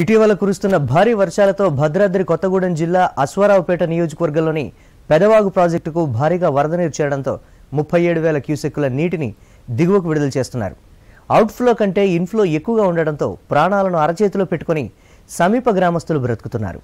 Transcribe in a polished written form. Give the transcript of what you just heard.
ఇటీవల కురుస్తున్న భారీ వర్షాలతో భద్రాద్రి కొత్తగూడెం జిల్లా అశ్వారావుపేట నియోజకవర్గంలోని పెదవాగు ప్రాజెక్టుకు భారీగా వరద నీరు చేరడంతో 37,000 క్యూసెక్కుల నీటిని దిగువకు విడుదల చేస్తున్నారు. అవుట్ఫ్లో కంటే ఇన్ఫ్లో ఎక్కువగా ఉండడంతో ప్రాణాలను అరచేతిలో పెట్టుకొని సమీప గ్రామస్తులు బ్రతుకుతున్నారు.